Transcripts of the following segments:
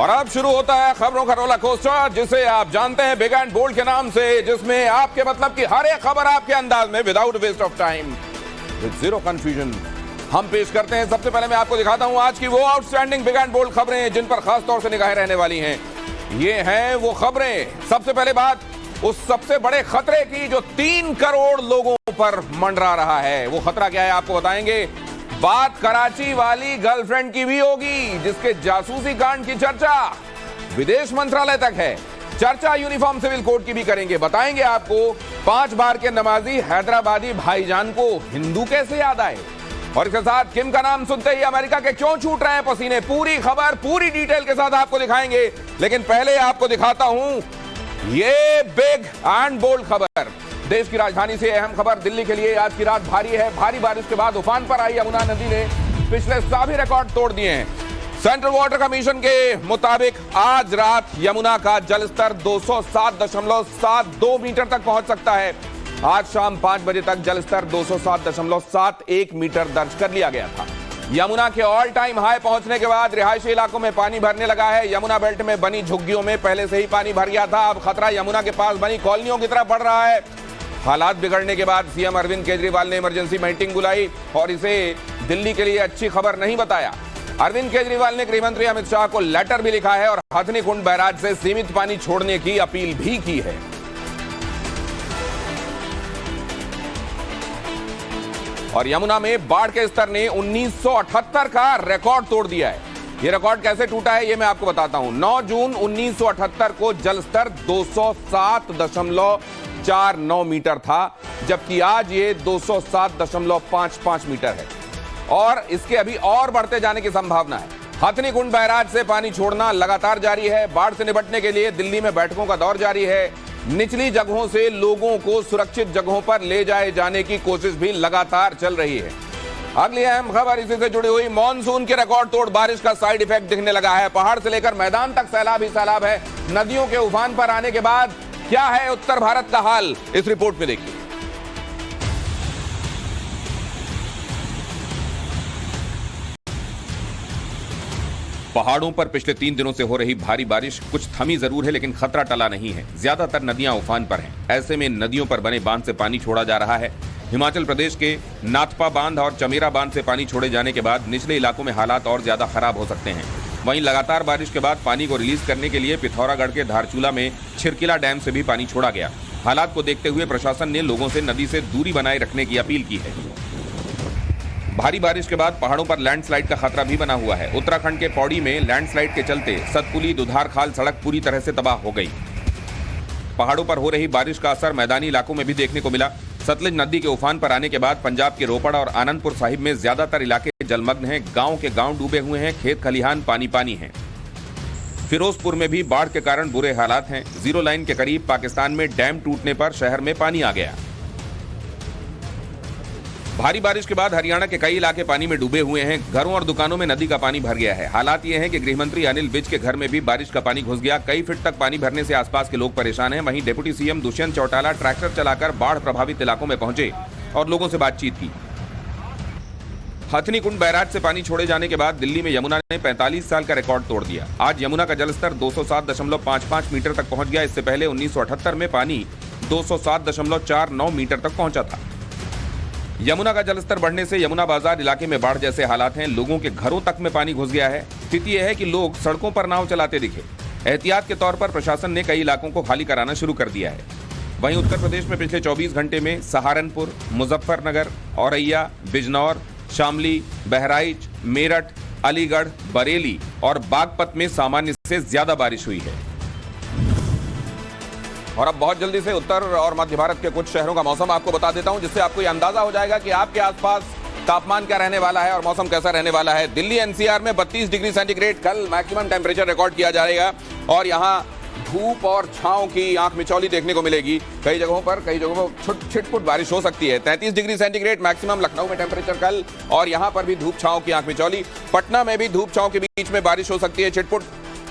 और अब शुरू होता है खबरों का रोलर कोस्टर, जिसे आप जानते हैं बिग एंड बोल्ड के नाम से, जिसमें आपके मतलब की हर एक खबर आपके अंदाज में, without waste of time, with zero confusion, हम पेश करते हैं। सबसे पहले मैं आपको दिखाता हूं आज की वो आउटस्टैंडिंग बिग एंड बोल्ड खबरें जिन पर खास तौर से निगाहें रहने वाली हैं। ये हैं वो खबरें। सबसे पहले बात उस सबसे बड़े खतरे की जो 3 करोड़ लोगों पर मंडरा रहा है। वो खतरा क्या है आपको बताएंगे। बात कराची वाली गर्लफ्रेंड की भी होगी, जिसके जासूसी कांड की चर्चा विदेश मंत्रालय तक है। चर्चा यूनिफॉर्म सिविल कोड की भी करेंगे। बताएंगे आपको 5 बार के नमाजी हैदराबादी भाईजान को हिंदू कैसे याद आए, और इसके साथ किम का नाम सुनते ही अमेरिका के क्यों छूट रहे हैं पसीने। पूरी खबर पूरी डिटेल के साथ आपको दिखाएंगे, लेकिन पहले आपको दिखाता हूं ये बिग एंड बोल्ड खबर। देश की राजधानी से अहम खबर दिल्ली के लिए। आज की रात भारी है। भारी बारिश के बाद उफान पर आई यमुना नदी ने पिछले सभी रिकॉर्ड तोड़ दिए हैं। सेंट्रल वाटर कमीशन के मुताबिक आज रात यमुना का जलस्तर 207.72 मीटर तक पहुंच सकता है। आज शाम 5 बजे तक जलस्तर 207.71 मीटर दर्ज कर लिया गया था। यमुना के ऑल टाइम हाई पहुंचने के बाद रिहायशी इलाकों में पानी भरने लगा है। यमुना बेल्ट में बनी झुग्गियों में पहले से ही पानी भर गया था। अब खतरा यमुना के पास बनी कॉलोनियों की तरफ बढ़ रहा है। हालात बिगड़ने के बाद सीएम अरविंद केजरीवाल ने इमरजेंसी मीटिंग बुलाई और इसे दिल्ली के लिए अच्छी खबर नहीं बताया। अरविंद केजरीवाल ने गृह मंत्री अमित शाह को लेटर भी लिखा है और हथनी कुंड बैराज से सीमित पानी छोड़ने की अपील भी की है। और यमुना में बाढ़ के स्तर ने 1978 का रिकॉर्ड तोड़ दिया है। यह रिकॉर्ड कैसे टूटा है ये मैं आपको बताता हूं। 9 जून 1978 को जलस्तर 207.49 मीटर था, जबकि आज ये 207.55 मीटर है और इसके अभी और बढ़ते जाने की संभावना है। हथनी कुंड बैराज से पानी छोड़ना लगातार जारी है। बाढ़ से निपटने के लिए दिल्ली में बैठकों का दौर जारी है। निचली जगहों से लोगों को सुरक्षित जगहों पर ले जाए जाने की कोशिश भी लगातार चल रही है। अगली अहम खबर इसी से जुड़ी हुई। मॉनसून के रिकॉर्ड तोड़ बारिश का साइड इफेक्ट दिखने लगा है। पहाड़ से लेकर मैदान तक सैलाब ही सैलाब है। नदियों के उफान पर आने के बाद क्या है उत्तर भारत का हाल, इस रिपोर्ट में देखिए। पहाड़ों पर पिछले 3 दिनों से हो रही भारी बारिश कुछ थमी जरूर है, लेकिन खतरा टला नहीं है। ज्यादातर नदियां उफान पर हैं। ऐसे में नदियों पर बने बांध से पानी छोड़ा जा रहा है। हिमाचल प्रदेश के नाथपा बांध और चमेरा बांध से पानी छोड़े जाने के बाद निचले इलाकों में हालात और ज्यादा खराब हो सकते हैं। वहीं लगातार बारिश के बाद पानी को रिलीज करने के लिए पिथौरागढ़ के धारचूला में छिरकिला डैम से भी पानी छोड़ा गया। हालात को देखते हुए प्रशासन ने लोगों से नदी से दूरी बनाए रखने की अपील की है। भारी बारिश के बाद पहाड़ों पर लैंडस्लाइड का खतरा भी बना हुआ है। उत्तराखंड के पौड़ी में लैंडस्लाइड के चलते सतपुली दुधारखाल सड़क पूरी तरह से तबाह हो गई। पहाड़ों पर हो रही बारिश का असर मैदानी इलाकों में भी देखने को मिला। सतलुज नदी के उफान पर आने के बाद पंजाब के रोपड़ और आनंदपुर साहिब में ज्यादातर इलाके जलमग्न हैं। गांव के गांव डूबे हुए हैं। खेत खलिहान पानी पानी हैं। फिरोजपुर में भी बाढ़ के कारण बुरे हालात हैं। जीरो लाइन के करीब पाकिस्तान में डैम टूटने पर शहर में पानी आ गया। भारी बारिश के बाद हरियाणा के कई इलाके पानी में डूबे हुए हैं। घरों और दुकानों में नदी का पानी भर गया है। हालात ये हैं कि गृह मंत्री अनिल विज के घर में भी बारिश का पानी घुस गया। कई फीट तक पानी भरने से आसपास के लोग परेशान हैं। वहीं deputy CM Dushyant Chautala tractor चलाकर बाढ़ प्रभावित इलाकों में पहुंचे और लोगों से बातचीत की। हथनी कुंड बैराज से पानी छोड़े जाने के बाद दिल्ली में यमुना ने 45 साल का रिकॉर्ड तोड़ दिया। आज यमुना का जलस्तर 207.55 मीटर तक पहुंच गया। इससे पहले 1978 में पानी 207.49 मीटर तक पहुंचा था। यमुना का जलस्तर बढ़ने से यमुना बाजार इलाके में बाढ़ जैसे हालात हैं। लोगों के घरों तक में पानी घुस गया है। स्थिति यह है कि लोग सड़कों पर नाव चलाते दिखे। एहतियात के तौर पर प्रशासन ने कई इलाकों को खाली कराना शुरू कर दिया है। वहीं उत्तर प्रदेश में पिछले 24 घंटे में सहारनपुर, मुजफ्फरनगर, औरैया, बिजनौर, शामली, बहराइच, मेरठ, अलीगढ़, बरेली और बागपत में सामान्य से ज्यादा बारिश हुई है। और अब बहुत जल्दी से उत्तर और मध्य भारत के कुछ शहरों का मौसम आपको बता देता हूं, जिससे आपको ये अंदाजा हो जाएगा कि आपके आसपास तापमान क्या रहने वाला है और मौसम कैसा रहने वाला है। दिल्ली एनसीआर में 32 डिग्री सेंटीग्रेड कल मैक्सिमम टेम्परेचर रिकॉर्ड किया जाएगा और यहाँ धूप और छांव की आंख मिचौली देखने को मिलेगी। कई जगहों पर छिटपुट बारिश हो सकती है। 33 डिग्री सेंटीग्रेड मैक्सिमम लखनऊ में टेम्परेचर कल और यहाँ पर भी धूप छांव की आंख मिचौली। पटना में भी धूप छांव के बीच में बारिश हो सकती है छिटपुट,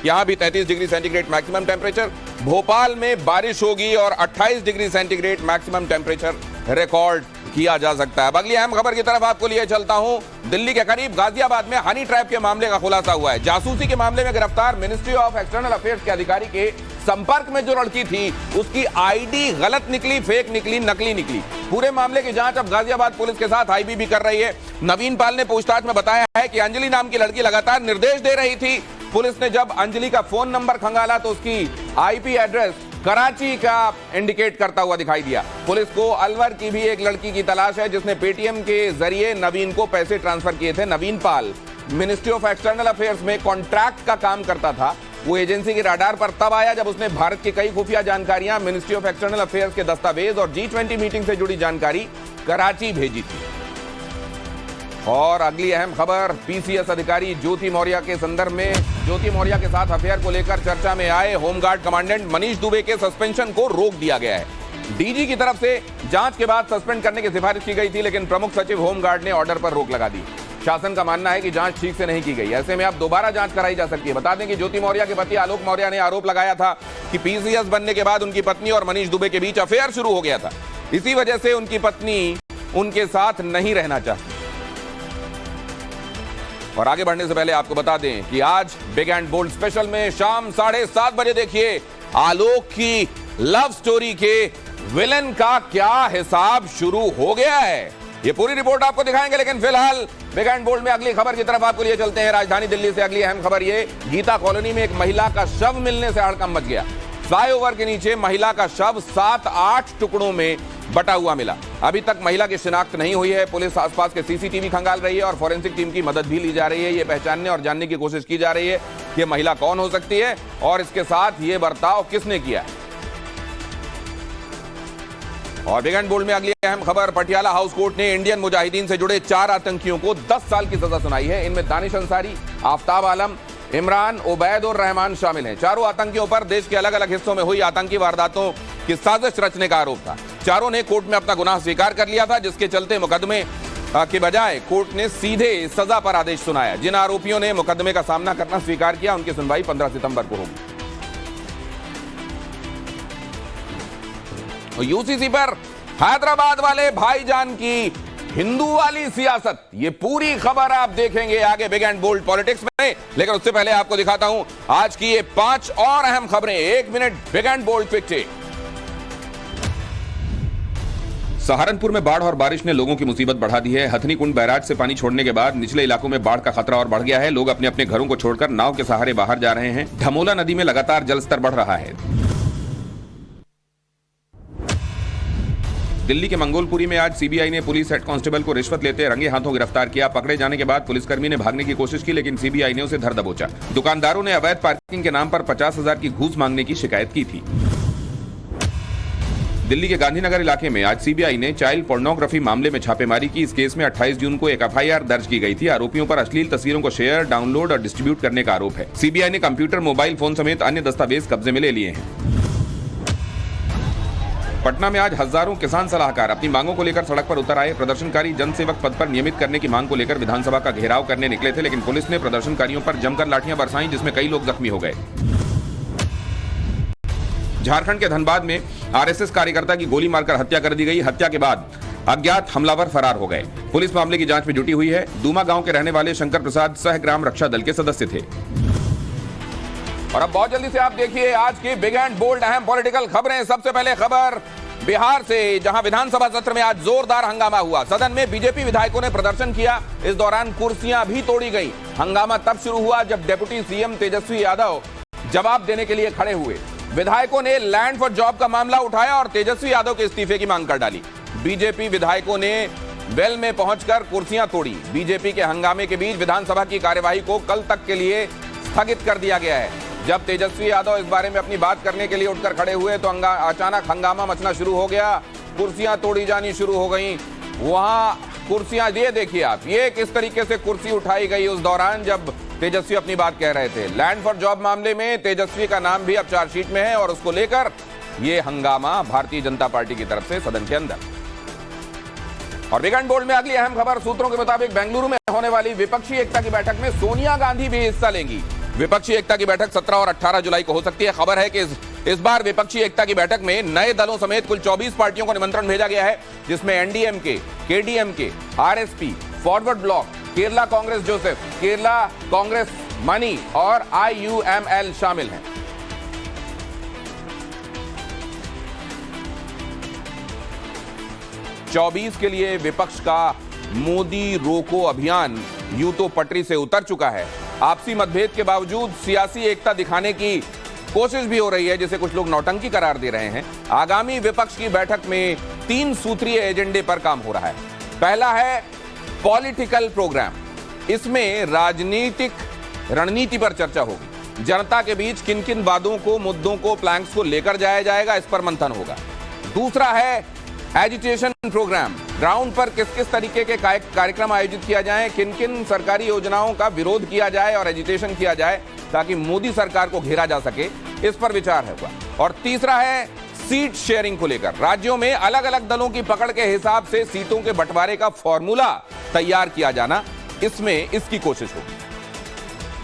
यहाँ भी 33 degree centigrade maximum temperature. Bhopal में बारिश होगी और 28 degree centigrade maximum temperature record किया जा सकता है। अब अगली अहम खबर की तरफ आपको लिए चलता हूं। दिल्ली के करीब गाजियाबाद में हनी ट्रैप के मामले का खुलासा हुआ है। जासूसी के मामले में गिरफ्तार मिनिस्ट्री ऑफ एक्सटर्नल अफेयर्स के अधिकारी के संपर्क में जो लड़की थी उसकी आईडी गलत निकली, फेक निकली, नकली निकली। पूरे मामले की जांच अब गाजियाबाद पुलिस के साथ आईबी कर रही है। नवीन पाल ने पूछताछ में बताया है कि अंजलि नाम की लड़की लगातार निर्देश दे रही थी। पुलिस ने जब अंजलि का फोन नंबर खंगाला तो उसकी आईपी एड्रेस कराची का इंडिकेट करता हुआ दिखाई दिया। पुलिस को अलवर की भी एक लड़की की तलाश है जिसने पेटीएम के जरिए नवीन को पैसे ट्रांसफर किए थे। नवीन पाल मिनिस्ट्री ऑफ एक्सटर्नल अफेयर्स में कॉन्ट्रैक्ट का काम करता था। वो एजेंसी के राडार पर तब आया जब उसने भारत की कई खुफिया जानकारियां, मिनिस्ट्री ऑफ एक्सटर्नल अफेयर्स के दस्तावेज और G20 मीटिंग से जुड़ी जानकारी कराची भेजी थी। और अगली अहम खबर पीसीएस अधिकारी ज्योति मौर्य के संदर्भ में। ज्योति मौर्य के साथ अफेयर को लेकर चर्चा में आए होमगार्ड कमांडेंट मनीष दुबे के सस्पेंशन को रोक दिया गया है। डीजी की तरफ से जांच के बाद सस्पेंड करने की सिफारिश की गई थी, लेकिन प्रमुख सचिव होमगार्ड ने ऑर्डर पर रोक लगा दी। शासन का मानना है कि जांच ठीक से नहीं की गई, ऐसे में अब दोबारा जांच कराई जा सकती है। बता दें कि ज्योति मौर्य के पति आलोक मौर्य ने आरोप लगाया था कि पीसीएस बनने के बाद उनकी पत्नी और मनीष दुबे के बीच अफेयर शुरू हो गया था। इसी वजह से उनकी पत्नी उनके साथ नहीं रहना चाहती। और आगे बढ़ने से पहले आपको बता दें कि आज बिग एंड बोल्ड स्पेशल में शाम 7:30 बजे देखिए आलोक की लव स्टोरी के विलन का क्या हिसाब शुरू हो गया है। ये पूरी रिपोर्ट आपको दिखाएंगे, लेकिन फिलहाल बिग एंड बोल्ड में अगली खबर की तरफ आपको लिए चलते हैं। राजधानी दिल्ली से अगली अहम खबर ये, गीता कॉलोनी में एक महिला का शव मिलने से हड़कंप मच गया। फ्लाईओवर के नीचे महिला का शव 7-8 टुकड़ों में बटा हुआ मिला। अभी तक महिला की शिनाख्त नहीं हुई है। पुलिस आसपास के सीसीटीवी खंगाल रही है और फॉरेंसिक टीम की मदद भी ली जा रही है। ये पहचानने और जानने की कोशिश की जा रही है कि ये महिला कौन हो सकती है और इसके साथ ये बर्ताव किसने किया है। और बिग एंड बोल्ड में अगली अहम खबर, पटियाला हाउस कोर्ट ने इंडियन मुजाहिदीन से जुड़े 4 आतंकियों को 10 साल की सजा सुनाई है। इनमें दानिश अंसारी, आफ्ताब आलम, इमरान, उबैद और रहमान शामिल हैं। चारों आतंकियों पर देश के अलग अलग हिस्सों में हुई आतंकी वारदातों की साजिश रचने का आरोप था। चारों ने कोर्ट में अपना गुनाह स्वीकार कर लिया था, जिसके चलते मुकदमे के बजाय कोर्ट ने सीधे सजा पर आदेश सुनाया। जिन आरोपियों ने मुकदमे का सामना करना स्वीकार किया उनकी सुनवाई 15 सितंबर को होगी। यूसीसी पर हैदराबाद वाले भाईजान की हिंदू वाली सियासत, ये पूरी खबर आप देखेंगे आगे बिग एंड बोल्ड पॉलिटिक्स में। लेकिन उससे पहले आपको दिखाता हूं आज की ये 5 और अहम खबरें। 1 minute big and bold quick take. Saharanpur में बाढ़ और बारिश ने लोगों की मुसीबत बढ़ा दी है। हथनी कुंड बैराज से पानी छोड़ने के बाद निचले इलाकों में बाढ़ का खतरा और बढ़ गया है। लोग अपने अपने घरों को छोड़कर नाव के सहारे बाहर जा रहे हैं। धमोला नदी में लगातार जलस्तर बढ़ रहा है। दिल्ली के मंगोलपुरी में आज सीबीआई ने पुलिस हेड कांस्टेबल को रिश्वत लेते रंगे हाथों गिरफ्तार किया। पकड़े जाने के बाद पुलिसकर्मी ने भागने की कोशिश की, लेकिन सीबीआई ने उसे धर दबोचा। दुकानदारों ने अवैध पार्किंग के नाम पर 50,000 की घूस मांगने की शिकायत की थी। दिल्ली के गांधीनगर इलाके में आज सीबीआई ने चाइल्ड पोर्नोग्राफी मामले में छापेमारी की। इस केस में 28 जून को एक एफआईआर दर्ज की गई थी। आरोपियों पर अश्लील तस्वीरों को शेयर, डाउनलोड और डिस्ट्रीब्यूट करने का आरोप है। सीबीआई ने कंप्यूटर, मोबाइल फोन समेत अन्य दस्तावेज कब्जे में ले लिए हैं। पटना में आज हजारों किसान सलाहकार अपनी मांगों को लेकर सड़क पर उतर आए। प्रदर्शनकारी जनसेवक पद पर नियमित करने की मांग को लेकर विधानसभा का घेराव करने निकले थे, लेकिन पुलिस ने प्रदर्शनकारियों पर जमकर लाठियां बरसाईं, जिसमें कई लोग जख्मी हो गए। झारखंड के धनबाद में आरएसएस कार्यकर्ता की गोली मारकर हत्या कर दी गई। हत्या के बाद अज्ञात हमलावर फरार हो गए। पुलिस मामले की जांच में जुटी हुई है। दूमा गांव के रहने वाले शंकर प्रसाद सह ग्राम रक्षा दल के सदस्य थे। और अब बहुत जल्दी से आप देखिए आज की बिग एंड बोल्ड अहम पॉलिटिकल खबरें। सबसे पहले खबर बिहार से, जहां विधानसभा सत्र में आज जोरदार हंगामा हुआ। सदन में बीजेपी विधायकों ने प्रदर्शन किया। इस दौरान कुर्सियां भी तोड़ी गई। हंगामा तब शुरू हुआ जब डिप्टी सीएम तेजस्वी यादव जवाब देने के लिए खड़े हुए। विधायकों ने लैंड फॉर जॉब का मामला उठाया और तेजस्वी यादव के इस्तीफे की मांग कर डाली। बीजेपी विधायकों ने वेल में पहुंचकर कुर्सियां तोड़ी। बीजेपी के हंगामे के बीच विधानसभा की कार्यवाही को कल तक के लिए स्थगित कर दिया गया है। जब तेजस्वी यादव इस बारे में अपनी बात करने के लिए उठकर खड़े हुए तो अचानक हंगामा मचना शुरू हो गया। कुर्सियां तोड़ी जानी शुरू हो गई। वहां कुर्सियां, ये देखिए आप, ये किस तरीके से कुर्सी उठाई गई उस दौरान जब तेजस्वी अपनी बात कह रहे थे। लैंड फॉर जॉब मामले में तेजस्वी का नाम भी अब चार्जशीट में है और उसको लेकर ये हंगामा भारतीय जनता पार्टी की तरफ से सदन के अंदर। और बिग एंड बोल्ड में अगली अहम खबर, सूत्रों के मुताबिक बेंगलुरु में होने वाली विपक्षी एकता की बैठक में सोनिया गांधी भी हिस्सा लेंगी। विपक्षी एकता की बैठक 17 और 18 जुलाई को हो सकती है। खबर है कि इस बार विपक्षी एकता की बैठक में नए दलों समेत कुल 24 पार्टियों को निमंत्रण भेजा गया है, जिसमें एनडीएमके, केडीएमके, आरएसपी, फॉरवर्ड ब्लॉक, केरला कांग्रेस जोसेफ, केरला कांग्रेस मनी और आईयूएमएल शामिल हैं। चौबीस के लिए विपक्ष का मोदी रोको अभियान यूं तो पटरी से उतर चुका है। आपसी मतभेद के बावजूद सियासी एकता दिखाने की कोशिश भी हो रही है, जिसे कुछ लोग नौटंकी करार दे रहे हैं। आगामी विपक्ष की बैठक में 3 सूत्रीय एजेंडे पर काम हो रहा है। पहला है पॉलिटिकल प्रोग्राम। इसमें राजनीतिक रणनीति पर चर्चा होगी। जनता के बीच किन किन वादों को, मुद्दों को, प्लैंक्स को लेकर जाया जाएगा, इस पर मंथन होगा। दूसरा है एजिटेशन प्रोग्राम। ग्राउंड पर किस किस तरीके के कार्यक्रम आयोजित किया जाए, किन किन सरकारी योजनाओं का विरोध किया जाए और एजिटेशन किया जाए ताकि मोदी सरकार को घेरा जा सके, इस पर विचार होगा। और तीसरा है सीट शेयरिंग को लेकर। राज्यों में अलग अलग दलों की पकड़ के हिसाब से सीटों के बंटवारे का फॉर्मूला तैयार किया जाना, इसमें इसकी कोशिश होगी।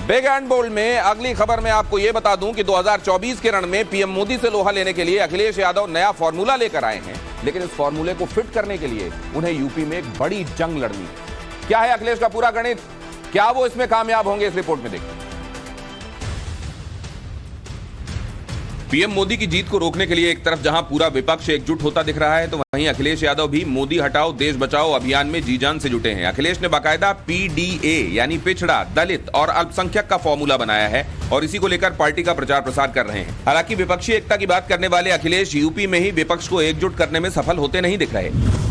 बिग एंड बोल्ड में अगली खबर में आपको यह बता दूं कि 2024 के रण में पीएम मोदी से लोहा लेने के लिए अखिलेश यादव नया फॉर्मूला लेकर आए हैं, लेकिन इस फॉर्मूले को फिट करने के लिए उन्हें यूपी में एक बड़ी जंग लड़नी है। क्या है अखिलेश का पूरा गणित, क्या वो इसमें कामयाब होंगे, इस रिपोर्ट में देखिए। पीएम मोदी की जीत को रोकने के लिए एक तरफ जहां पूरा विपक्ष एकजुट होता दिख रहा है, तो वहीं अखिलेश यादव भी मोदी हटाओ देश बचाओ अभियान में जी जान से जुटे हैं। अखिलेश ने बाकायदा पीडीए यानी पिछड़ा, दलित और अल्पसंख्यक का फॉर्मूला बनाया है और इसी को लेकर पार्टी का प्रचार प्रसार कर रहे हैं। हालांकि विपक्षी एकता की बात करने वाले अखिलेश यूपी में ही विपक्ष को एकजुट करने में सफल होते नहीं दिख रहे।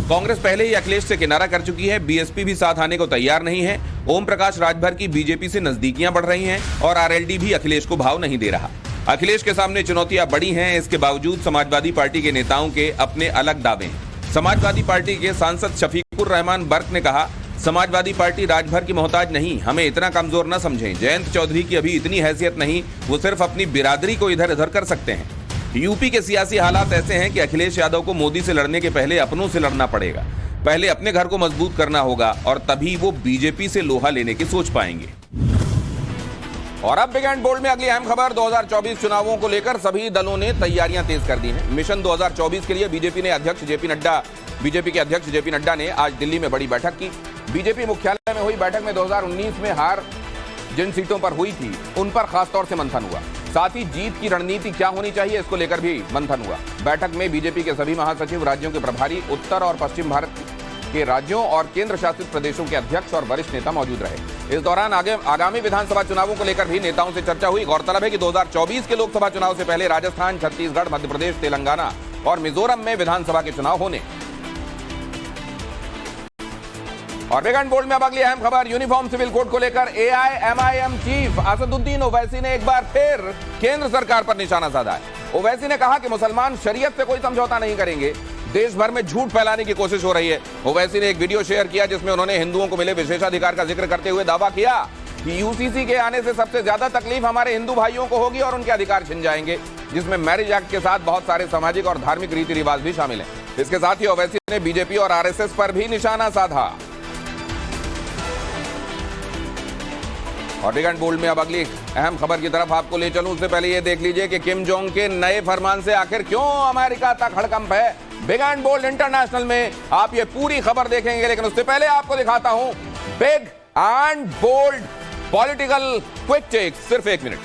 कांग्रेस पहले ही अखिलेश से किनारा कर चुकी है, बीएसपी भी साथ आने को तैयार नहीं है। ओम प्रकाश राजभर की बीजेपी से नजदीकियां बढ़ रही हैं और आरएलडी भी अखिलेश को भाव नहीं दे रहा। अखिलेश के सामने चुनौतियां बड़ी हैं, इसके बावजूद समाजवादी पार्टी के नेताओं के अपने अलग दावे हैं। समाजवादी पार्टी के सांसद शफीकुर रहमान बर्क ने कहा, समाजवादी पार्टी राजभर की मोहताज नहीं, हमें इतना कमजोर न समझें। जयंत चौधरी की अभी इतनी हैसियत नहीं, वो सिर्फ अपनी बिरादरी को इधर उधर कर सकते हैं। यूपी के सियासी हालात ऐसे हैं कि अखिलेश यादव को मोदी से लड़ने के पहले अपनों से लड़ना पड़ेगा। पहले अपने घर को मजबूत करना होगा और तभी वो बीजेपी से लोहा लेने की सोच पाएंगे। और अब बिग एंड बोल्ड में अगली अहम खबर, 2024 चुनावों को लेकर सभी दलों ने तैयारियां तेज कर दी हैं। मिशन 2024 के लिए बीजेपी के अध्यक्ष जेपी नड्डा ने आज दिल्ली में बड़ी बैठक की। बीजेपी मुख्यालय में हुई बैठक में 2019 में हार जिन सीटों पर हुई थी, उन पर खासतौर से मंथन हुआ। साथ ही जीत की रणनीति क्या होनी चाहिए, इसको लेकर भी मंथन हुआ। बैठक में बीजेपी के सभी महासचिव, राज्यों के प्रभारी, उत्तर और पश्चिम भारत के राज्यों और केंद्र शासित प्रदेशों के अध्यक्ष और वरिष्ठ नेता मौजूद रहे। इस दौरान आगामी विधानसभा चुनावों को लेकर भी नेताओं से चर्चा हुई। गौरतलब है कि 2024 के लोकसभा चुनाव से पहले राजस्थान, छत्तीसगढ़, मध्य प्रदेश, तेलंगाना और मिजोरम में विधानसभा के चुनाव होने। और बिग एंड बोल्ड में अब अगली अहम खबर, यूनिफॉर्म सिविल कोड को लेकर एआईएमआईएम चीफ असदुद्दीन ओवैसी ने एक बार फिर केंद्र सरकार पर निशाना साधा है। ओवैसी ने कहा कि मुसलमान शरीयत से कोई समझौता नहीं करेंगे। देश भर में झूठ फैलाने की कोशिश हो रही है। ओवैसी ने एक वीडियो शेयर किया जिसमें उन्होंने हिंदुओं को मिले विशेषाधिकार का जिक्र करते हुए दावा किया कि यूसीसी के आने से सबसे ज्यादा तकलीफ हमारे हिंदू भाइयों को होगी और उनके अधिकार छिन जाएंगे, जिसमें मैरिज एक्ट के साथ बहुत सारे सामाजिक और धार्मिक रीति रिवाज भी शामिल हैं। इसके साथ ही ओवैसी ने बीजेपी और आरएसएस पर भी निशाना साधा। और बिग एंड बोल्ड में अब अगली अहम खबर की तरफ आपको ले चलूं, उससे पहले ये देख लीजिए कि किम जोंग के नए फरमान से आखिर क्यों अमेरिका तक हड़कंप है। बिग एंड बोल्ड इंटरनेशनल में आप ये पूरी खबर देखेंगे, लेकिन उससे पहले आपको दिखाता हूं big and bold political quick take, सिर्फ 1 मिनट।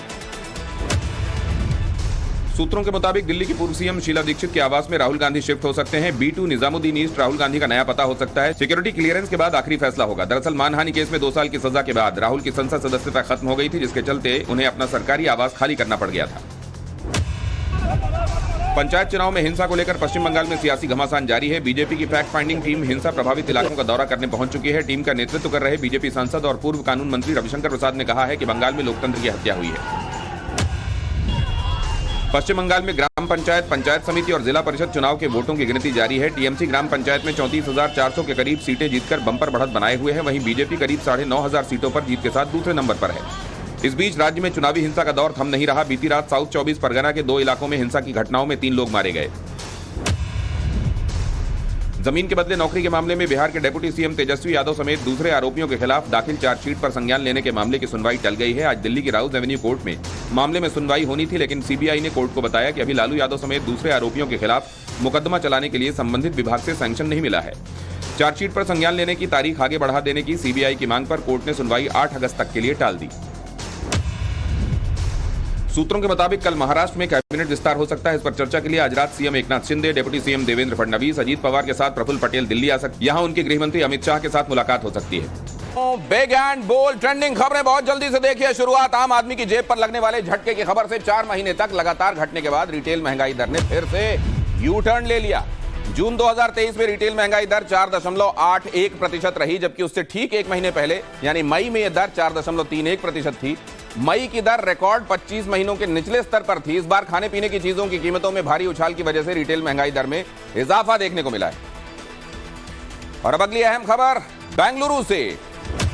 सूत्रों के मुताबिक दिल्ली की पूर्व सीएम शीला दीक्षित के आवास में राहुल गांधी शिफ्ट हो सकते हैं। B2 निजामुद्दीन ईस्ट राहुल गांधी का नया पता हो सकता है। सिक्योरिटी क्लियरेंस के बाद आखिरी फैसला होगा। दरअसल मानहानि केस में 2 साल की सजा के बाद राहुल की संसद सदस्यता खत्म हो गई थी, जिसके चलते उन्हें अपना सरकारी आवास खाली करना पड़ गया था। पंचायत चुनाव में हिंसा को लेकर पश्चिम बंगाल में सियासी घमासान जारी है। बीजेपी की फैक्ट फाइंडिंग टीम हिंसा प्रभावित इलाकों का दौरा करने पहुंच चुकी है। टीम का नेतृत्व कर रहे बीजेपी सांसद और पूर्व कानून मंत्री रविशंकर प्रसाद ने कहा है कि बंगाल में लोकतंत्र की हत्या हुई है। पश्चिम बंगाल में ग्राम पंचायत, पंचायत समिति और जिला परिषद चुनाव के वोटों की गिनती जारी है। टीएमसी ग्राम पंचायत में 34,400 के करीब सीटें जीतकर बंपर बढ़त बनाए हुए है। वहीं बीजेपी करीब 9,500 सीटों पर जीत के साथ दूसरे नंबर पर है। इस बीच राज्य में चुनावी हिंसा का दौर थम नहीं रहा। बीती रात साउथ 24 परगना के 2 इलाकों में हिंसा की घटनाओं में 3 लोग मारे गए। जमीन के बदले नौकरी के मामले में बिहार के डिप्टी सीएम तेजस्वी यादव समेत दूसरे आरोपियों के खिलाफ दाखिल चार्जशीट पर संज्ञान लेने के मामले की सुनवाई टल गई है। आज दिल्ली की राउज एवेन्यू कोर्ट में मामले में सुनवाई होनी थी, लेकिन सीबीआई ने कोर्ट को बताया कि अभी लालू यादव समेत दूसरे आरोपियों के खिलाफ मुकदमा चलाने के लिए संबंधित विभाग से सैंक्शन नहीं मिला है। चार्जशीट पर संज्ञान लेने की तारीख आगे बढ़ा देने की सीबीआई की मांग पर कोर्ट ने सुनवाई 8 अगस्त तक के लिए टाल दी। सूत्रों के मुताबिक कल महाराष्ट्र में कैबिनेट विस्तार हो सकता है। इस पर चर्चा के लिए आज रात CM Eknath Shinde, deputy CM Devendra Fadnavis, Ajit Pawar के साथ प्रफुल्ल पटेल दिल्ली आ सकते हैं। यहां उनके गृहमंत्री अमित शाह के साथ मुलाकात हो सकती है। बिग एंड बोल्ड ट्रेंडिंग खबरें बहुत जल्दी से देखिए। शुरुआत आम आदमी की जेब पर लगने वाले झटके की खबर से। 4 महीने तक लगातार घटने के बाद रिटेल महंगाई दर ने फिर से यू टर्न ले लिया। जून 2023 में रिटेल महंगाई दर 4.81% रही, जबकि उससे ठीक 1 महीने पहले यानी मई में यह दर 4.31% थी। मई की दर रिकॉर्ड 25 महीनों के निचले स्तर पर थी। इस बार खाने पीने की चीजों की कीमतों में भारी उछाल की वजह से रिटेल महंगाई दर में इजाफा देखने को मिला है। और अब अगली अहम खबर बेंगलुरु से।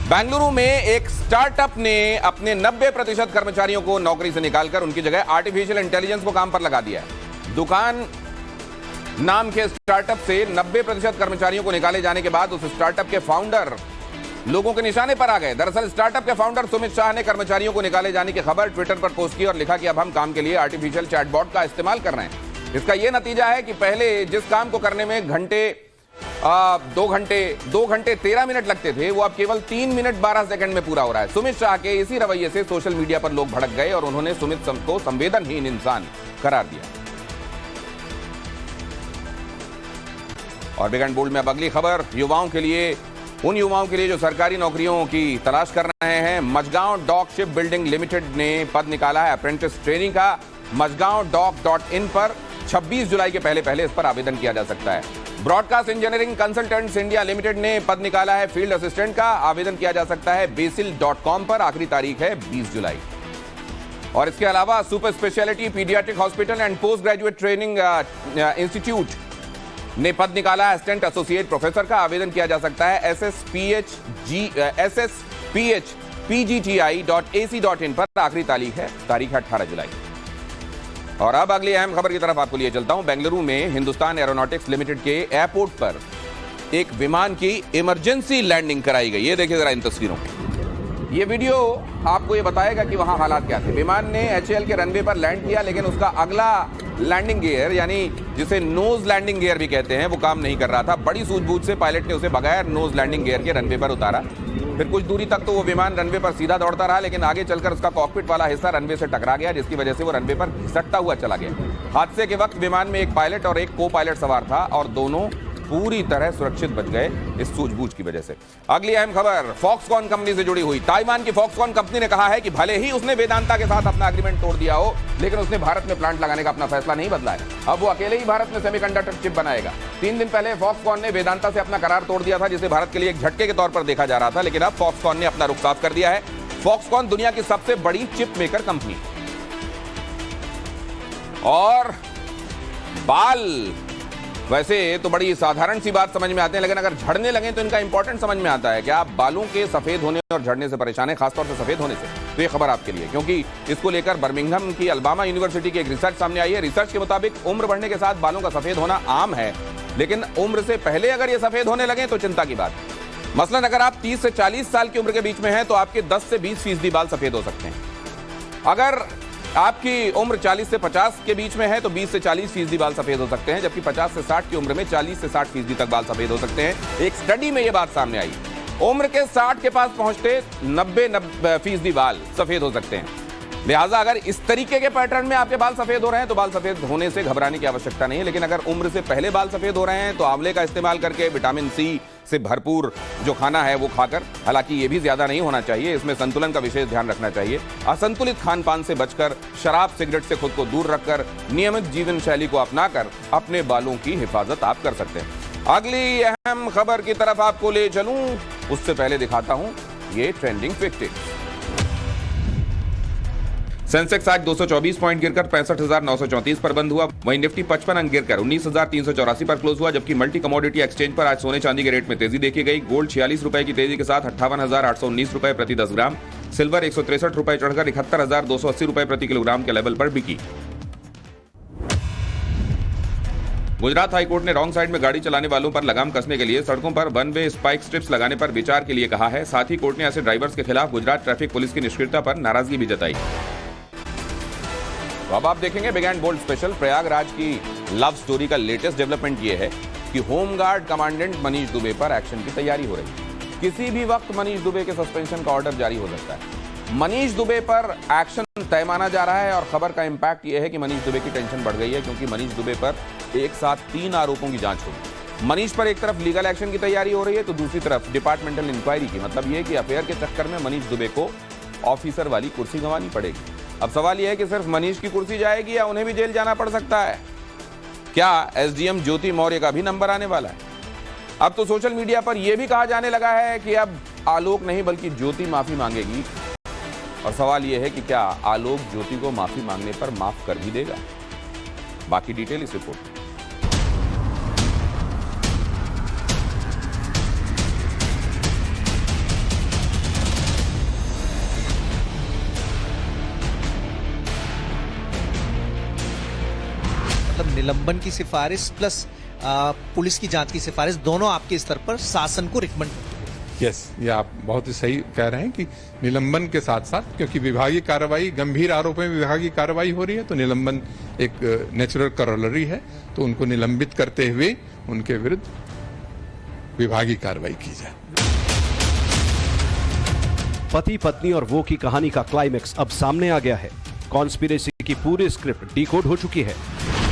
बेंगलुरु में एक स्टार्टअप ने अपने 90% कर्मचारियों को नौकरी से निकालकर उनकी जगह आर्टिफिशियल इंटेलिजेंस को काम पर लगा दिया है। दुकान नाम के स्टार्टअप से 90% कर्मचारियों को निकाले जाने के बाद उस स्टार्टअप के फाउंडर लोगों के निशाने पर आ गए। दरअसल स्टार्टअप के फाउंडर सुमित शाह ने कर्मचारियों को निकाले जाने की खबर ट्विटर पर पोस्ट की और लिखा कि अब हम काम के लिए आर्टिफिशियल चैटबॉट का इस्तेमाल कर रहे हैं। इसका यह नतीजा है कि पहले जिस काम को करने में 2 घंटे 13 मिनट लगते थे, वो अब केवल 3 मिनट 12 सेकंड में पूरा हो रहा है। सुमित शाह के इसी रवैये से सोशल मीडिया पर लोग भड़क गए और उन्होंने सुमित को संवेदनहीन इंसान करार दिया। और बिग एंड बोल्ड में अब अगली खबर उन युवाओं के लिए जो सरकारी नौकरियों की तलाश कर रहे हैं। Mazagon dock ship building limited ने पद निकाला है अप्रेंटिस ट्रेनिंग का। मझगांव डॉक.in पर 26 जुलाई के पहले इस पर आवेदन किया जा सकता है। Broadcast engineering consultants India limited ने पद निकाला है फील्ड असिस्टेंट का। आवेदन किया जा सकता है basil.com पर। आखिरी तारीख है 20 जुलाई। और इसके अलावा super speciality paediatric hospital and post graduate training institute ने पद निकाला है असिस्टेंट एसोसिएट प्रोफेसर का। आवेदन किया जा सकता है sspgti.ac.in पर। आखिरी तारीख है 18 जुलाई। और अब अगली अहम खबर की तरफ आपको लिए चलता हूं। बेंगलुरु में हिंदुस्तान एरोनॉटिक्स लिमिटेड के एयरपोर्ट पर एक विमान की इमरजेंसी लैंडिंग कराई गई। ये देखिए जरा इन तस्वीरों में। ये वीडियो आपको ये बताएगा कि वहां हालात क्या थे। विमान ने एचएएल के रनवे पर लैंड किया, लेकिन उसका अगला लैंडिंग गियर यानी जिसे नोज लैंडिंग गियर भी कहते हैं वो काम नहीं कर रहा था। बड़ी सूझबूझ से पायलट ने उसे बगैर नोज लैंडिंग गियर के रनवे पर उतारा। फिर कुछ दूरी तक तो वो विमान रनवे पर सीधा दौड़ता रहा, लेकिन आगे चलकर उसका कॉकपिट वाला हिस्सा रनवे से टकरा गया, जिसकी वजह से वो रनवे पर घिसटता हुआ चला गया। हादसे के वक्त विमान में एक पायलट और एक को पायलट सवार था और दोनों पूरी तरह सुरक्षित बच गए इस सूझबूझ की वजह से। अगली अहम खबर फॉक्सकॉन कंपनी से जुड़ी हुई। ताइवान की फॉक्सकॉन कंपनी ने कहा है कि भले ही उसने वेदांता के साथ अपना एग्रीमेंट तोड़ दिया हो, लेकिन उसने भारत में प्लांट लगाने का अपना फैसला नहीं बदला है। अब वो अकेले ही भारत में सेमीकंडक्टर चिप बनाएगा। 3 दिन पहले फॉक्सकॉन ने वेदांता से अपना करार तोड़ दिया था, जिसे भारत के लिए एक झटके के तौर पर देखा जा रहा था, लेकिन अब फॉक्सकॉन ने अपना रुख साफ कर दिया है। फॉक्सकॉन दुनिया की सबसे बड़ी चिप मेकर कंपनी। और बाल वैसे तो बड़ी साधारण सी बात समझ में आते हैं, लेकिन अगर झड़ने लगे तो इनका इंपॉर्टेंट समझ में आता है। क्या आप बालों के सफेद होने और झड़ने से परेशान हैं, खासतौर से सफेद होने से? तो ये खबर आपके लिए, क्योंकि इसको लेकर बर्मिंघम की अल्बामा यूनिवर्सिटी की एक रिसर्च सामने आई है। रिसर्च के मुताबिक उम्र बढ़ने के साथ बालों का सफेद होना आम है, लेकिन उम्र से पहले अगर ये सफेद होने लगे तो चिंता की बात है। मसलन अगर आप 30 से 40 साल की उम्र के बीच में हैं तो आपके 10 से 20% बाल सफेद हो सकते हैं। अगर आपकी उम्र 40 से 50 के बीच में है तो 20 से 40% बाल सफेद हो सकते हैं, जबकि 50 से 60 की उम्र में 40 से 60% तक बाल सफेद हो सकते हैं। एक स्टडी में यह बात सामने आई। उम्र के 60 के पास पहुंचते 90% बाल सफेद हो सकते हैं। लिहाजा अगर इस तरीके के पैटर्न में आपके बाल सफेद हो रहे हैं तो बाल सफेद होने से घबराने की आवश्यकता नहीं है। लेकिन अगर उम्र से पहले बाल सफेद हो रहे हैं तो आंवले का इस्तेमाल करके विटामिन सी से भरपूर जो खाना है वो खाकर, हालांकि ये भी ज्यादा नहीं होना चाहिए, इसमें संतुलन का विशेष ध्यान रखना चाहिए। असंतुलित खान पान से बचकर, शराब सिगरेट से खुद को दूर रखकर, नियमित जीवन शैली को अपनाकर अपने बालों की हिफाजत आप कर सकते हैं। अगली अहम खबर की तरफ आपको ले चलूं, उससे पहले दिखाता हूं ये ट्रेंडिंग पिक्चर्स। सेंसेक्स आज 224 पॉइंट गिरकर 65,934 पर बंद हुआ। वहीं निफ्टी 55 अंक गिरकर 19,384 पर क्लोज हुआ, जबकि मल्टी कमोडिटी एक्सचेंज पर आज सोने चांदी के रेट में तेजी देखी गई। गोल्ड 46 रुपए की तेजी के साथ 58,819 रुपए प्रति 10 ग्राम, सिल्वर 163 रुपए चढ़कर 71,280 रुपए प्रति किलोग्राम के लेवल पर बिकी। गुजरात हाईकोर्ट ने रॉन्ग साइड में गाड़ी चलाने वालों पर लगाम कसने के लिए सड़कों पर वन वे स्पाइक स्ट्रिप्स लगाने पर विचार के लिए कहा है। साथ ही कोर्ट ने ऐसे ड्राइवर्स के खिलाफ गुजरात ट्रैफिक पुलिस की निष्क्रियता पर नाराजगी भी जताई। तो अब आप देखेंगे big and bold special. Prayagraj की लव स्टोरी का लेटेस्ट डेवलपमेंट ये है कि होमगार्ड कमांडेंट मनीष दुबे पर एक्शन की तैयारी हो रही है। किसी भी वक्त मनीष दुबे के सस्पेंशन का ऑर्डर जारी हो सकता है। मनीष दुबे पर एक्शन तय माना जा रहा है और खबर का इंपैक्ट यह है कि मनीष दुबे की टेंशन बढ़ गई है, क्योंकि मनीष दुबे पर एक साथ 3 आरोपों की जांच होगी। मनीष पर एक तरफ लीगल एक्शन की तैयारी हो रही है तो दूसरी तरफ डिपार्टमेंटल इंक्वायरी की। मतलब यह कि अफेयर के चक्कर में मनीष दुबे को ऑफिसर वाली कुर्सी गंवानी पड़ेगी। अब सवाल यह है कि सिर्फ मनीष की कुर्सी जाएगी या उन्हें भी जेल जाना पड़ सकता है। क्या एसडीएम ज्योति मौर्य का भी नंबर आने वाला है? अब तो सोशल मीडिया पर यह भी कहा जाने लगा है कि अब आलोक नहीं बल्कि ज्योति माफी मांगेगी। और सवाल यह है कि क्या आलोक ज्योति को माफी मांगने पर माफ कर भी देगा? बाकी डिटेल इस रिपोर्ट में। मतलब निलंबन की सिफारिश प्लस पुलिस की जांच की सिफारिश दोनों आपके स्तर पर शासन को रिकमेंड करते हैं। यस, ये आप बहुत ही सही कह रहे हैं कि निलंबन के साथ साथ, क्योंकि विभागीय कार्रवाई, गंभीर आरोपों में विभागीय कार्रवाई हो रही है, तो निलंबन एक नेचुरल करोलरी है। तो उनको निलंबित करते हुए उनके विरुद्ध विभागीय कार्रवाई की जाए। पति पत्नी और वो की कहानी का क्लाइमेक्स अब सामने आ गया है। कॉन्स्पिरेसी की पूरी स्क्रिप्ट डिकोड हो चुकी है।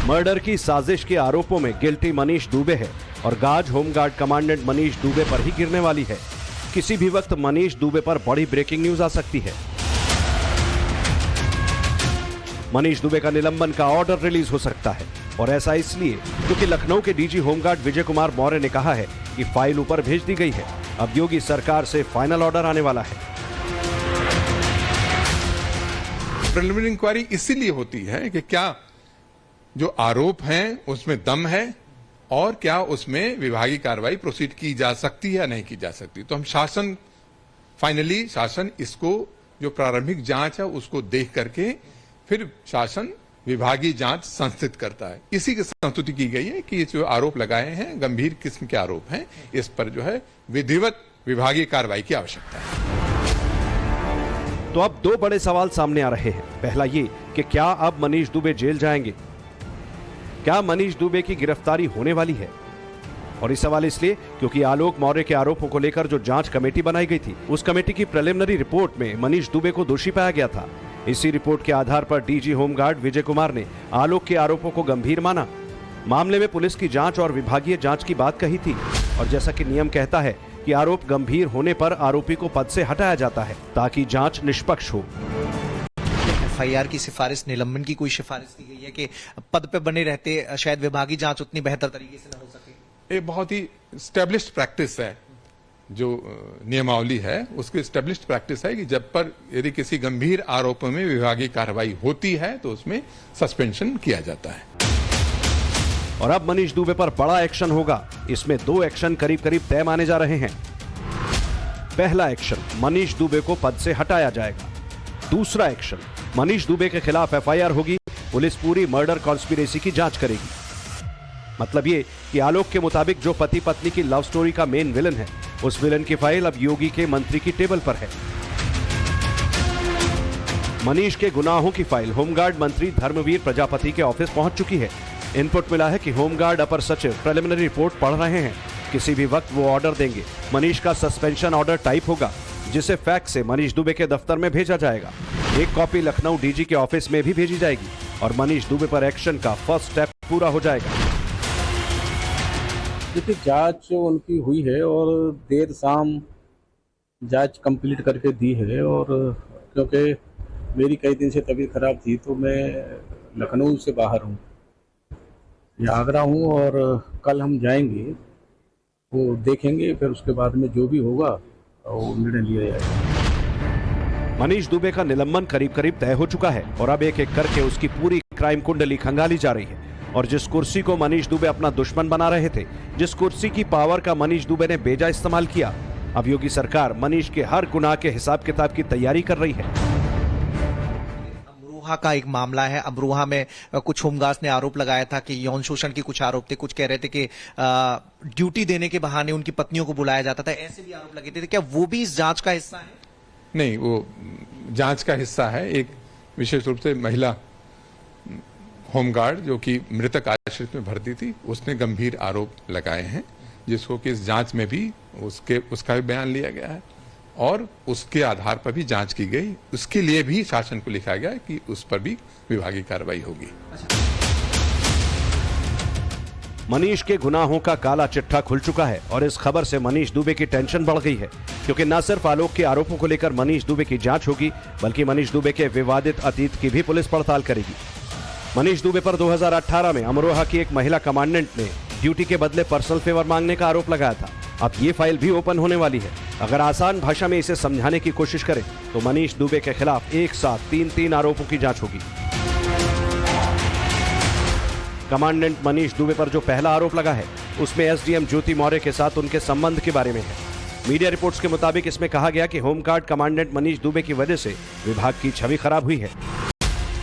मर्डर की साजिश के आरोपों में गिल्टी मनीष दुबे है और गाज होमगार्ड कमांडेंट मनीष दुबे पर ही गिरने वाली है। किसी भी वक्त मनीष दुबे पर बड़ी ब्रेकिंग न्यूज आ सकती है। मनीष दुबे का निलंबन का ऑर्डर रिलीज हो सकता है, और ऐसा इसलिए क्योंकि लखनऊ के डीजी होमगार्ड विजय कुमार मौर्य ने कहा है कि फाइल ऊपर भेज दी गई है। अब योगी सरकार से फाइनल ऑर्डर आने वाला है। प्रिलिमिनरी इंक्वायरी इसीलिए होती है कि क्या जो आरोप हैं उसमें दम है और क्या उसमें विभागीय कार्रवाई प्रोसीड की जा सकती है या नहीं की जा सकती। तो हम शासन इसको जो प्रारंभिक जांच है उसको देख करके फिर शासन विभागीय जांच संस्थित करता है। इसी की संस्तुति की गई है कि ये जो आरोप लगाए हैं गंभीर किस्म के आरोप हैं, इस पर जो है विधिवत विभागीय कार्रवाई की आवश्यकता है। तो अब 2 बड़े सवाल सामने आ रहे हैं। पहला ये कि क्या अब मनीष दुबे जेल जाएंगे? क्या मनीष दुबे की गिरफ्तारी होने वाली है? और इस सवाल इसलिए क्योंकि आलोक मौर्य के आरोपों को लेकर जो जांच कमेटी बनाई गई थी, उस कमेटी की प्रिलिमिनरी रिपोर्ट में मनीष दुबे को दोषी पाया गया था। इसी रिपोर्ट के आधार पर डीजी होमगार्ड विजय कुमार ने आलोक के आरोपों को गंभीर माना। मामले में पुलिस की जांच और विभागीय जांच की बात कही थी, और जैसा कि नियम कहता है कि आरोप गंभीर होने पर आरोपी को पद से हटाया जाता है ताकि जांच निष्पक्ष हो। एफआईआर की सिफारिश, निलंबन की कोई सिफारिश की गई है कि पद पे बने रहते शायद विभागीय जांच उतनी बेहतर तरीके से न हो सके? ये बहुत ही स्टैब्लिश्ड प्रैक्टिस है, जो नियमावली है उसकी स्टैब्लिश्ड प्रैक्टिस है कि जब पर यदि किसी गंभीर आरोपों में विभागीय कार्रवाई होती है तो उसमें सस्पेंशन किया जाता है। और अब मनीष दुबे पर बड़ा एक्शन होगा। इसमें 2 एक्शन करीब करीब तय माने जा रहे हैं। पहला एक्शन, मनीष दुबे को पद से हटाया जाएगा। दूसरा एक्शन, मनीष दुबे के खिलाफ एफआईआर होगी। पुलिस पूरी मर्डर कॉन्स्पिरेसी की जांच करेगी। मतलब ये कि आलोक के मुताबिक जो पति पत्नी की लव स्टोरी का मेन विलन है, उस विलन की फाइल अब योगी के मंत्री की टेबल पर है। मनीष के गुनाहों की फाइल होमगार्ड मंत्री धर्मवीर प्रजापति के ऑफिस पहुंच चुकी है। इनपुट मिला है कि होमगार्ड अपर सचिव प्रिलिमिनरी रिपोर्ट पढ़ रहे हैं। किसी भी वक्त वो ऑर्डर देंगे। मनीष का सस्पेंशन ऑर्डर टाइप होगा, जिसे फैक्स से मनीष दुबे के दफ्तर में भेजा जाएगा। एक कॉपी लखनऊ डीजी के ऑफिस में भी भेजी जाएगी और मनीष दुबे पर एक्शन का फर्स्ट स्टेप पूरा हो जाएगा। देखिए, जांच उनकी हुई है और देर शाम जांच कंप्लीट करके दी है। और क्योंकि मेरी कई दिन से तबीयत खराब थी तो मैं लखनऊ से बाहर हूँ, या आगरा हूँ, और कल हम जाएंगे, वो देखेंगे, फिर उसके बाद में जो भी होगा वो निर्णय लिया जाएगा। मनीष दुबे का निलंबन करीब करीब तय हो चुका है और अब एक एक करके उसकी पूरी क्राइम कुंडली खंगाली जा रही है। और जिस कुर्सी को मनीष दुबे अपना दुश्मन बना रहे थे, जिस कुर्सी की पावर का मनीष दुबे ने बेजा इस्तेमाल किया, अब योगी सरकार मनीष के हर गुनाह के हिसाब किताब की तैयारी कर रही है। अमरोहा का एक मामला है। अमरोहा में कुछ होमगार्ड्स ने आरोप लगाया था कि यौन शोषण के कुछ आरोप थे, कुछ कह रहे थे कि ड्यूटी देने के बहाने उनकी पत्नियों को बुलाया जाता था, ऐसे भी आरोप लगे थे। क्या वो भी इस जांच का हिस्सा है? नहीं, वो जांच का हिस्सा है। एक विशेष रूप से महिला होमगार्ड जो कि मृतक आश्रित में भर्ती थी, उसने गंभीर आरोप लगाए हैं, जिसको कि इस जांच में भी उसका भी बयान लिया गया है और उसके आधार पर भी जांच की गई। उसके लिए भी शासन को लिखा गया कि उस पर भी विभागीय कार्रवाई होगी। मनीष के गुनाहों का काला चिट्ठा खुल चुका है और इस खबर से मनीष दुबे की टेंशन बढ़ गई है, क्योंकि न सिर्फ आलोक के आरोपों को लेकर मनीष दुबे की जांच होगी, बल्कि मनीष दुबे के विवादित अतीत की भी पुलिस पड़ताल करेगी। मनीष दुबे पर 2018 में अमरोहा की एक महिला कमांडेंट ने ड्यूटी के बदले पर्सनल फेवर मांगने का आरोप लगाया था। अब ये फाइल भी ओपन होने वाली है। अगर आसान भाषा में इसे समझाने की कोशिश करें तो मनीष दुबे के खिलाफ एक साथ 3 आरोपों की जांच होगी। कमांडेंट मनीष दुबे पर जो पहला आरोप लगा है, उसमें एसडीएम ज्योति मौर्य के साथ उनके संबंध के बारे में है। मीडिया रिपोर्ट्स के मुताबिक इसमें कहा गया कि होमगार्ड कमांडेंट मनीष दुबे की वजह से विभाग की छवि खराब हुई है।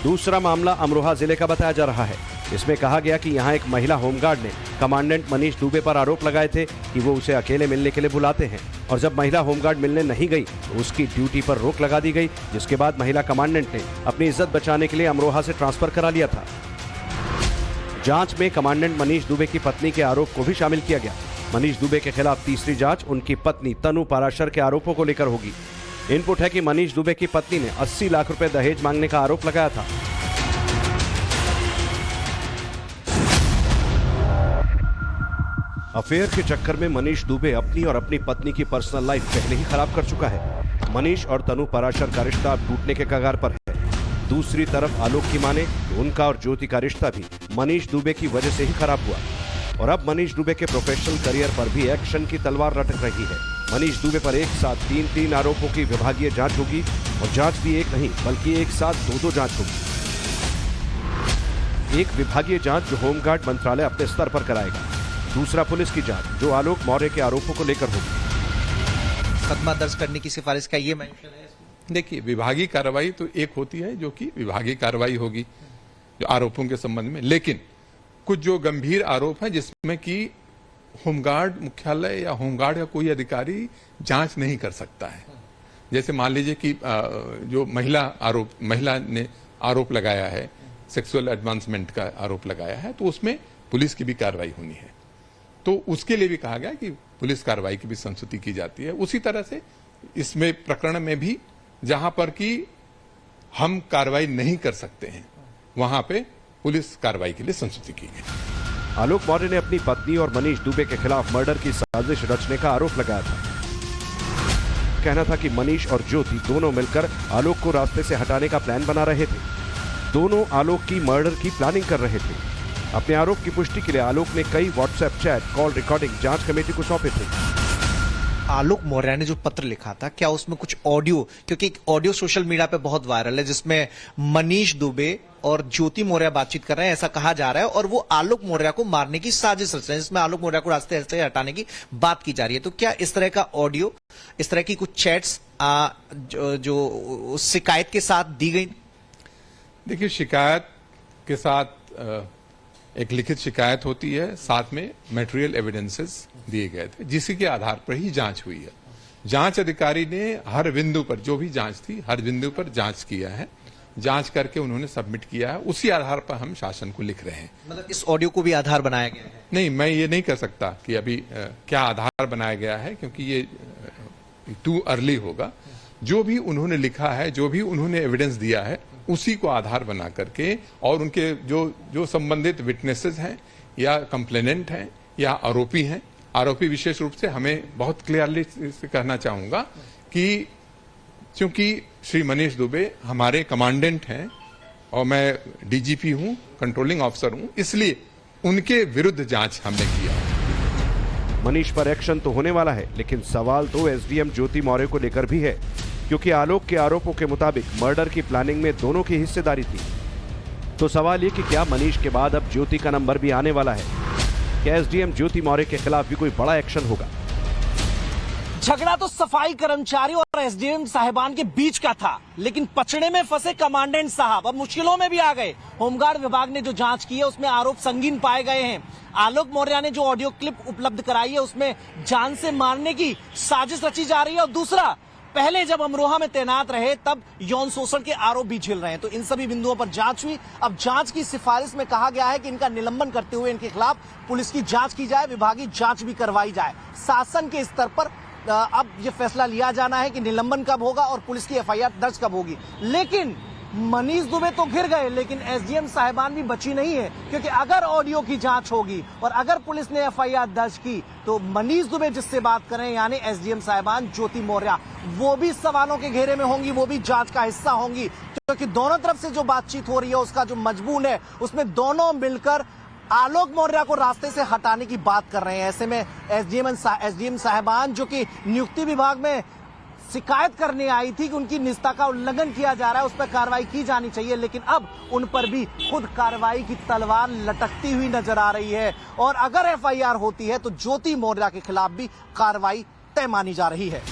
दूसरा मामला अमरोहा जिले का बताया जा रहा है। इसमें कहा गया कि यहां एक महिला होमगार्ड ने कमांडेंट मनीष दुबे पर आरोप लगाए थे कि वो उसे अकेले मिलने के लिए बुलाते हैं, और जब महिला होमगार्ड मिलने नहीं गई तो उसकी ड्यूटी पर रोक लगा दी गई, जिसके बाद महिला कमांडेंट ने अपनी इज्जत बचाने के लिए अमरोहा से ट्रांसफर करा लिया था। जांच में कमांडेंट मनीष दुबे की पत्नी के आरोप को भी शामिल किया गया। मनीष दुबे के खिलाफ तीसरी जांच उनकी पत्नी तनु पाराशर के आरोपों को लेकर होगी। इनपुट है कि मनीष दुबे की पत्नी ने 80 लाख रुपए दहेज मांगने का आरोप लगाया था। अफेयर के चक्कर में मनीष दुबे अपनी और अपनी पत्नी की पर्सनल लाइफ पहले ही खराब कर चुका है। मनीष और तनु पाराशर का रिश्ता अब टूटने के कगार पर है। दूसरी तरफ आलोक की माने तो उनका और ज्योति का रिश्ता भी मनीष दुबे की वजह से ही खराब हुआ, और अब मनीष दुबे के प्रोफेशनल करियर पर भी एक्शन की तलवार लटक रही है। मनीष दुबे पर एक साथ 3 आरोपों की विभागीय जांच होगी, और जांच भी एक नहीं बल्कि एक साथ 2 जांच होगी। एक विभागीय जांच जो होमगार्ड मंत्रालय अपने स्तर पर कराएगा, दूसरा पुलिस की जांच जो आलोक मौर्य के आरोपों को लेकर होगी। मुकदमा दर्ज करने की सिफारिश का ये मेंशन है। देखिए, विभागीय कार्रवाई तो एक होती है जो कि विभागीय कार्रवाई होगी जो आरोपों के संबंध में, लेकिन कुछ जो गंभीर आरोप हैं जिसमें कि होमगार्ड मुख्यालय या होमगार्ड का कोई अधिकारी जांच नहीं कर सकता है। जैसे मान लीजिए कि जो महिला ने आरोप लगाया है, सेक्सुअल एडवांसमेंट का आरोप लगाया है, तो उसमें पुलिस की भी कार्रवाई होनी है। तो उसके लिए भी कहा गया कि पुलिस कार्रवाई की भी संस्तुति की जाती है। उसी तरह से इसमें प्रकरण में भी जहां पर कि हम कार्रवाई नहीं कर सकते हैं, वहां पे पुलिस कार्रवाई के लिए संस्तुति की गई। आलोक मौर्य ने अपनी पत्नी और मनीष दुबे के खिलाफ मर्डर की साजिश रचने का आरोप लगाया था। कहना था कि मनीष और ज्योति दोनों मिलकर आलोक को रास्ते से हटाने का प्लान बना रहे थे। दोनों आलोक की मर्डर की प्लानिंग कर रहे थे। अपने आरोप की पुष्टि के लिए आलोक ने कई व्हाट्सएप चैट, कॉल रिकॉर्डिंग जांच कमेटी को सौंपे थे। आलोक मौर्य ने जो पत्र लिखा था, क्या उसमें कुछ ऑडियो, क्योंकि ऑडियो सोशल मीडिया पे बहुत वायरल है जिसमें मनीष दुबे और ज्योति मौर्य बातचीत कर रहे हैं, ऐसा कहा जा रहा है, और वो आलोक मौर्य को मारने की साजिश रच रहे हैं, जिसमें आलोक मौर्य को रास्ते से हटाने की बात की जा रही है। तो क्या इस तरह का ऑडियो, इस तरह की कुछ चैट्स जो शिकायत के साथ दी गई? देखिए, शिकायत के साथ एक लिखित शिकायत होती है, साथ में मटेरियल एविडेंसेस दिए गए थे, जिसी के आधार पर ही जांच हुई है। जांच अधिकारी ने हर बिंदु पर, जो भी जांच थी, हर बिंदु पर जांच किया है, जांच करके उन्होंने सबमिट किया है। उसी आधार पर हम शासन को लिख रहे हैं। मतलब इस ऑडियो को भी आधार बनाया गया है? नहीं, मैं ये नहीं कह सकता कि अभी क्या आधार बनाया गया है, क्योंकि ये टू अर्ली होगा। जो भी उन्होंने लिखा है, जो भी उन्होंने एविडेंस दिया है, उसी को आधार बना करके, और उनके जो संबंधित विटनेसेस हैं या कंप्लेनेंट हैं या आरोपी हैं, आरोपी विशेष रूप से हमें बहुत क्लियरली कहना चाहूंगा कि क्योंकि श्री मनीष दुबे हमारे कमांडेंट हैं और मैं डीजीपी हूं, कंट्रोलिंग ऑफिसर हूं, इसलिए उनके विरुद्ध जांच हमने किया। मनीष पर एक्शन तो होने वाला है, लेकिन सवाल तो एसडीएम ज्योति मौर्य को लेकर भी है, क्योंकि आलोक के आरोपों के मुताबिक मर्डर की प्लानिंग में दोनों की हिस्सेदारी थी। तो सवाल ये कि क्या मनीष के बाद अब ज्योति का नंबर भी आने वाला है? क्या एसडीएम ज्योति मौर्य के खिलाफ भी कोई बड़ा एक्शन होगा? झगड़ा तो सफाई कर्मचारी और एसडीएम साहिबान के बीच का था, लेकिन पचड़े में फंसे कमांडेंट साहब अब मुश्किलों में भी आ गए। होमगार्ड विभाग ने जो जांच की है उसमें आरोप संगीन पाए गए हैं। आलोक मौर्य ने जो ऑडियो क्लिप उपलब्ध कराई है उसमें जान से मारने की साजिश रची जा रही है, और दूसरा, पहले जब अमरोहा में तैनात रहे तब यौन शोषण के आरोप भी झेल रहे हैं। तो इन सभी बिंदुओं पर जांच हुई। अब जांच की सिफारिश में कहा गया है कि इनका निलंबन करते हुए इनके खिलाफ पुलिस की जांच की जाए, विभागीय जांच भी करवाई जाए। शासन के स्तर पर अब यह फैसला लिया जाना है कि निलंबन कब होगा और पुलिस की एफआईआर दर्ज कब होगी। लेकिन मनीष दुबे तो घिर गए, लेकिन एसडीएम साहिबान भी बची नहीं है, क्योंकि अगर ऑडियो की जांच होगी और अगर पुलिस ने एफआईआर दर्ज की तो मनीष दुबे जिससे बात करें यानी एसडीएम साहिबान ज्योति मौर्य, वो भी सवालों के घेरे में होंगी, वो भी जांच का हिस्सा होंगी, क्योंकि दोनों तरफ से जो बातचीत हो रही है उसका जो मजमून है उसमें दोनों मिलकर आलोक मौर्य को रास्ते से हटाने की बात कर रहे हैं। ऐसे में एसडीएम साहिबान जो कि नियुक्ति विभाग में शिकायत करने आई थी कि उनकी निजता का उल्लंघन किया जा रहा है, उस पर कार्रवाई की जानी चाहिए, लेकिन अब उन पर भी खुद कार्रवाई की तलवार लटकती हुई नजर आ रही है। और अगर एफआईआर होती है तो ज्योति मौर्य के खिलाफ भी कार्रवाई तय मानी जा रही है।